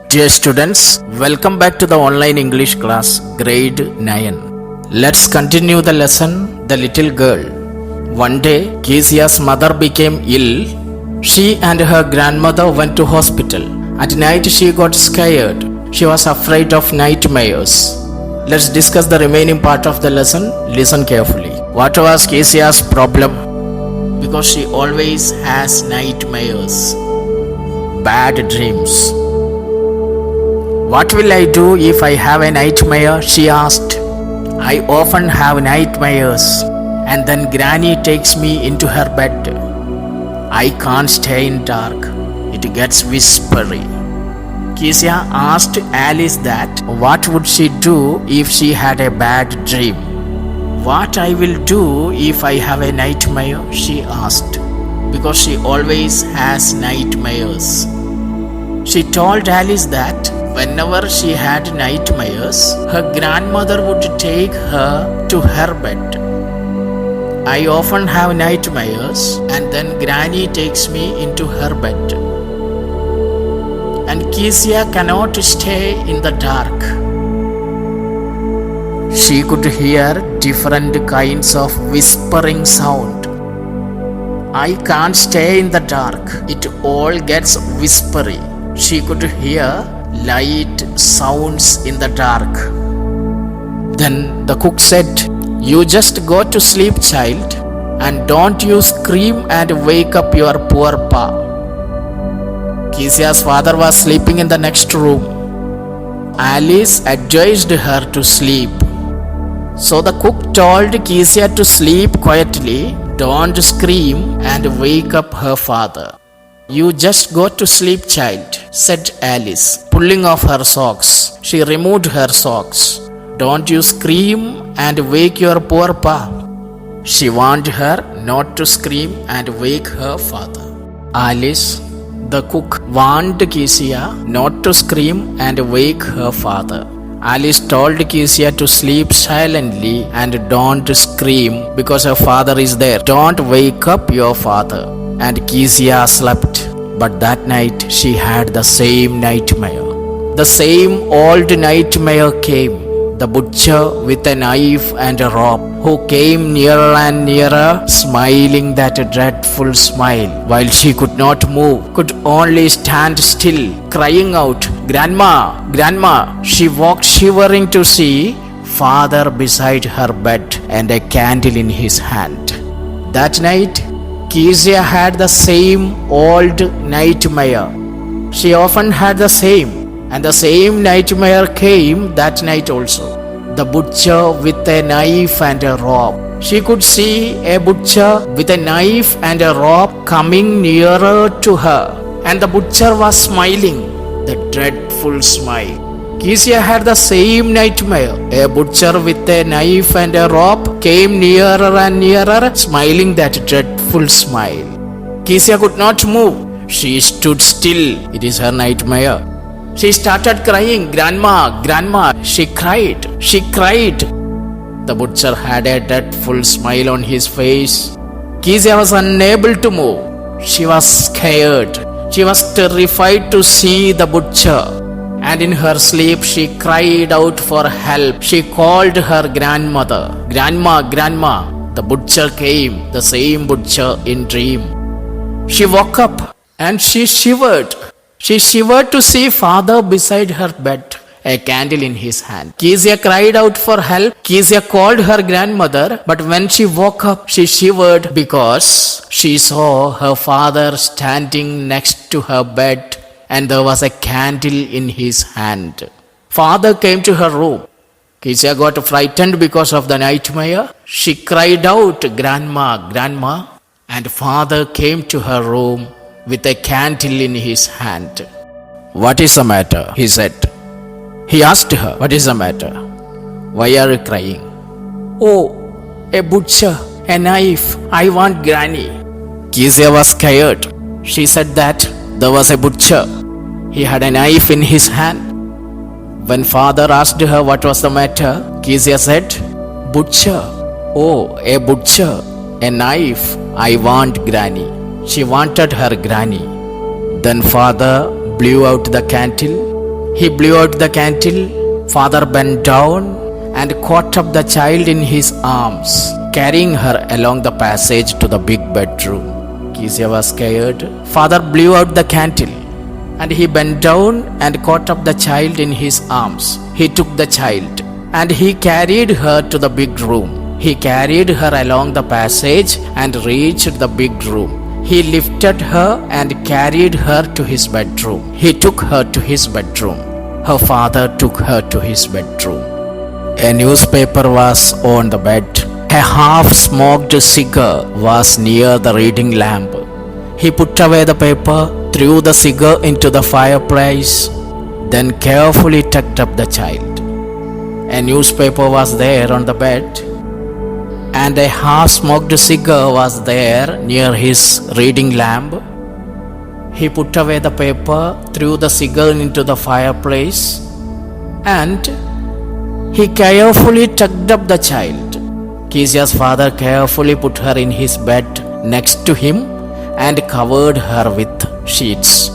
Dear students, welcome back to the online English class, grade 9. Let's continue the lesson, The Little Girl. One day, Kezia's mother became ill. She and her grandmother went to hospital. At night, she got scared. She was afraid of nightmares. Let's discuss the remaining part of the lesson. Listen carefully. What was Kezia's problem? Because she always has nightmares, bad dreams. What will I do if I have a nightmare? She asked. I often have nightmares, and then Granny takes me into her bed. I can't stay in dark. It gets whispery. Kezia asked Alice that what would she do if she had a bad dream. What I will do if I have a nightmare? She asked. Because she always has nightmares. She told Alice that whenever she had nightmares, her grandmother would take her to her bed. I often have nightmares, and then Granny takes me into her bed. And Kezia cannot stay in the dark. She could hear different kinds of whispering sound. I can't stay in the dark. It all gets whispery. She could hear light sounds in the dark. Then the cook said, "You just go to sleep, child, and don't you scream and wake up your poor pa." Kezia's father was sleeping in the next room. Alice advised her to sleep. So the cook told Kezia to sleep quietly, don't scream and wake up her father. You just go to sleep, child, said Alice, pulling off her socks. She removed her socks. Don't you scream and wake your poor pa. She warned her not to scream and wake her father. Alice, the cook, warned Kezia not to scream and wake her father. Alice told Kezia to sleep silently and don't scream because her father is there. Don't wake up your father. And Kezia slept. But that night she had the same nightmare. The same old nightmare came. The butcher with a knife and a rope, who came nearer and nearer, smiling that dreadful smile, while she could not move, could only stand still, crying out, "Grandma, Grandma!" She walked shivering to see father beside her bed and a candle in his hand. That night, Kezia had the same old nightmare. She often had the same, and the same nightmare came that night also. The butcher with a knife and a rope. She could see a butcher with a knife and a rope coming nearer to her, and the butcher was smiling, the dreadful smile. Kezia had the same nightmare. A butcher with a knife and a rope came nearer and nearer, smiling that dreadful smile. Kezia could not move. She stood still. It is her nightmare. She started crying, "Grandma, Grandma!" She cried. She cried. The butcher had a dreadful smile on his face. Kezia was unable to move. She was scared. She was terrified to see the butcher. And in her sleep she cried out for help. She called her grandmother, "Grandma, Grandma!" The butcher came, the same butcher in dream. She woke up and she shivered. She shivered to see father beside her bed, a candle in his hand. Kezia cried out for help. Kezia called her grandmother, but when she woke up, she shivered because she saw her father standing next to her bed, and there was a candle in his hand. Father came to her room. Kezia got frightened because of the nightmare. She cried out, "Grandma, Grandma!" And father came to her room with a candle in his hand. "What is the matter?" he said. He asked her, "What is the matter? Why are you crying?" "Oh, a butcher, a knife. I want Granny." Kezia was scared. She said that there was a butcher. He had a knife in his hand. When father asked her what was the matter, Kezia said, "Butcher. Oh, a butcher, a knife. I want Granny." She wanted her Granny. Then father blew out the candle, He blew out the candle. Father bent down and caught up the child in his arms, carrying her along the passage to the big bedroom. Kezia was scared. Father blew out the candle and he bent down and caught up the child in his arms. He took the child and he carried her to the big room. He carried her along the passage and reached the big room. He lifted her and carried her to his bedroom. He took her to his bedroom. Her father took her to his bedroom. A newspaper was on the bed. A half-smoked cigar was near the reading lamp. He put away the paper, threw the cigar into the fireplace, then carefully tucked up the child. A newspaper was there on the bed, and a half-smoked cigar was there near his reading lamp. He put away the paper, threw the cigar into the fireplace, and he carefully tucked up the child. Kezia's father carefully put her in his bed next to him and covered her with sheets.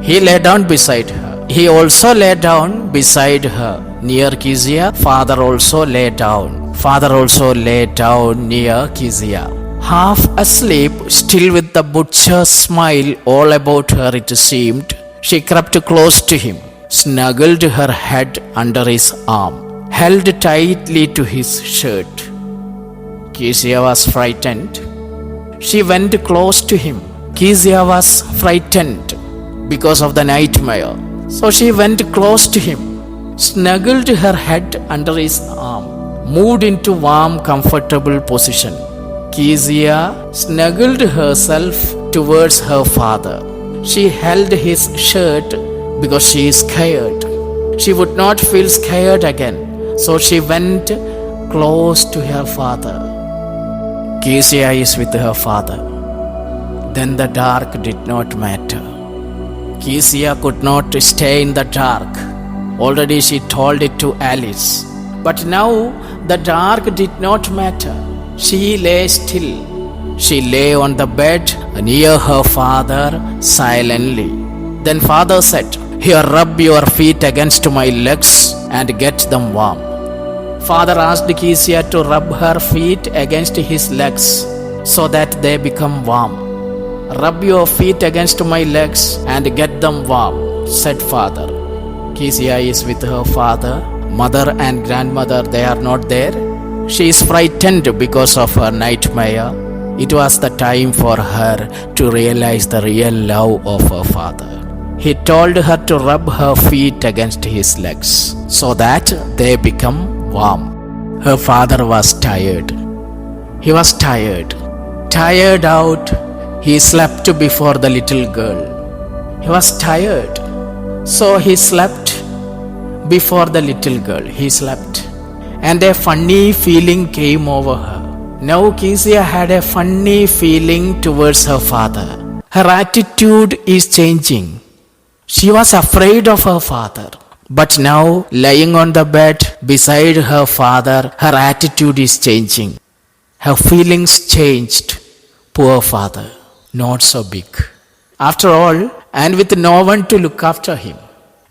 He lay down beside her. He also lay down beside her. Near Kezia, father also lay down. Father also lay down near Kezia. Half asleep, still with the butcher's smile all about her it seemed, she crept close to him, snuggled her head under his arm, held tightly to his shirt. Kezia was frightened. She went close to him. Kezia was frightened because of the nightmare. So she went close to him, snuggled her head under his arm, moved into warm, comfortable position. Kezia snuggled herself towards her father. She held his shirt because she is scared. She would not feel scared again, so she went close to her father. Kezia is with her father. Then the dark did not matter. Kezia could not stay in the dark. Already she told it to Alice. But now the dark did not matter. She lay still. She lay on the bed near her father silently. Then father said, "Here, rub your feet against my legs and get them warm." Father asked Kezia to rub her feet against his legs so that they become warm. "Rub your feet against my legs and get them warm," said father. Kezia is with her father. Mother and grandmother, they are not there. She is frightened because of her nightmare. It was the time for her to realize the real love of her father. He told her to rub her feet against his legs so that they become warm. Her father was tired. He was tired. Tired out, he slept before the little girl. He was tired, so he slept before the little girl. He slept, and a funny feeling came over her. Now Kezia had a funny feeling towards her father. Her attitude is changing. She was afraid of her father. But now, lying on the bed beside her father, her attitude is changing. Her feelings changed. Poor father, not so big. After all, and with no one to look after him.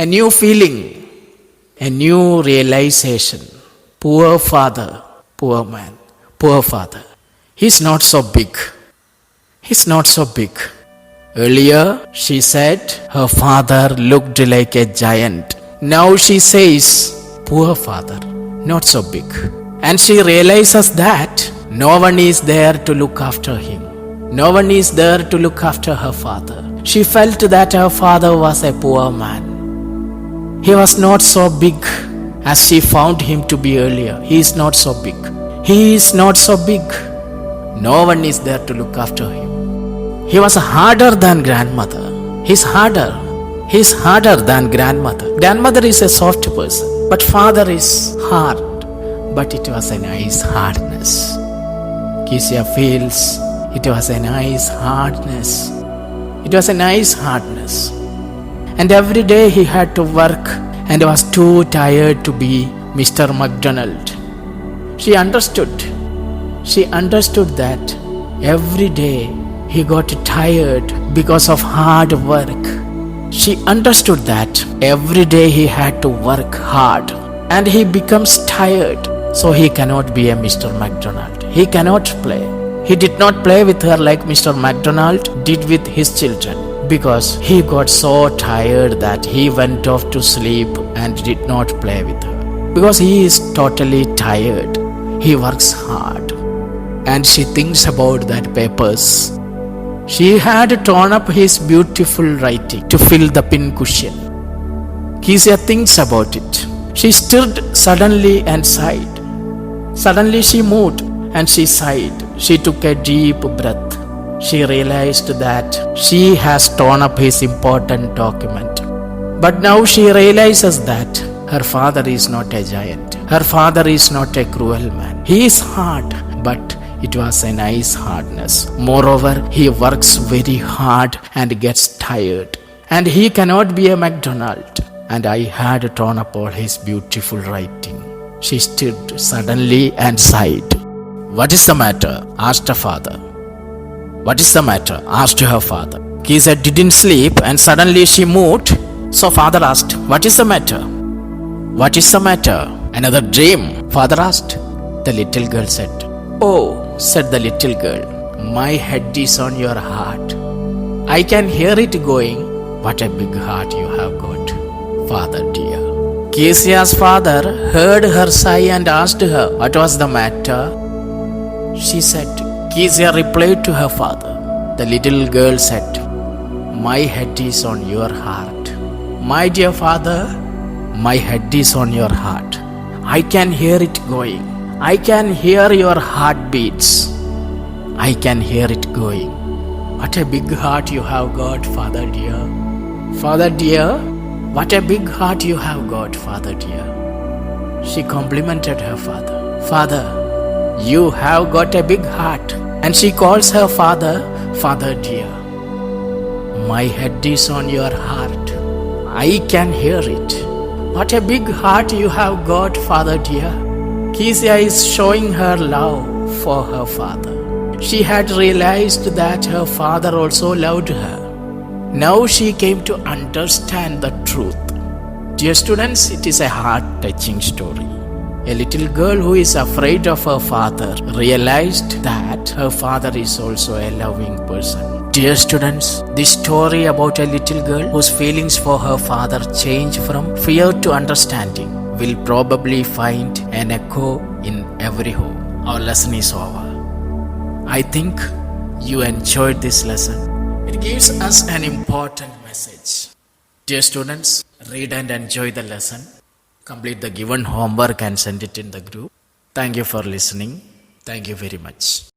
A new feeling, a new realization. Poor father, poor man, poor father. He's not so big. He's not so big. Earlier, she said her father looked like a giant. Now she says, poor father, not so big. And she realizes that no one is there to look after him. No one is there to look after her father. She felt that her father was a poor man. He was not so big as she found him to be earlier. He is not so big. He is not so big. No one is there to look after him. He was harder than grandmother. He's harder. He's harder than grandmother. Grandmother is a soft person, but father is hard. But it was a nice hardness. Kezia feels it was a nice hardness. It was a nice hardness. And every day he had to work and was too tired to be Mr. McDonald. She understood. She understood that every day he got tired because of hard work. She understood that every day he had to work hard and he becomes tired. So he cannot be a Mr. McDonald. He cannot play. He did not play with her like Mr. McDonald did with his children, because he got so tired that he went off to sleep and did not play with her. Because he is totally tired. He works hard. And she thinks about that papers. She had torn up his beautiful writing to fill the pin cushion. Kezia thinks about it. She stirred suddenly and sighed. Suddenly she moved and she sighed. She took a deep breath. She realized that she has torn up his important document. But now she realizes that her father is not a giant. Her father is not a cruel man. He is hard, but it was a nice hardness. Moreover, he works very hard and gets tired. And he cannot be a McDonald. And I had torn up all his beautiful writing. She stirred suddenly and sighed. What is the matter? Asked her father. What is the matter? Asked her father. Kezia didn't sleep and suddenly she moved. So father asked, what is the matter? What is the matter? Another dream? Father asked. The little girl said, oh, said the little girl, my head is on your heart. I can hear it going. What a big heart you have got, father dear. Kezia's father heard her sigh and asked her what was the matter. She said, Kezia replied to her father. The little girl said, my head is on your heart. My dear father, my head is on your heart. I can hear it going. I can hear your heartbeats. I can hear it going. What a big heart you have got, father dear. Father dear, what a big heart you have got, father dear. She complimented her father. Father, you have got a big heart. And she calls her father, father dear. My head is on your heart. I can hear it. What a big heart you have got, father dear. Kezia is showing her love for her father. She had realized that her father also loved her. Now she came to understand the truth. Dear students, it is a heart-touching story. A little girl who is afraid of her father realized that her father is also a loving person. Dear students, this story about a little girl whose feelings for her father change from fear to understanding will probably find an echo in every home. Our lesson is over. I think you enjoyed this lesson. It gives us an important message. Dear students, read and enjoy the lesson. Complete the given homework and send it in the group. Thank you for listening. Thank you very much.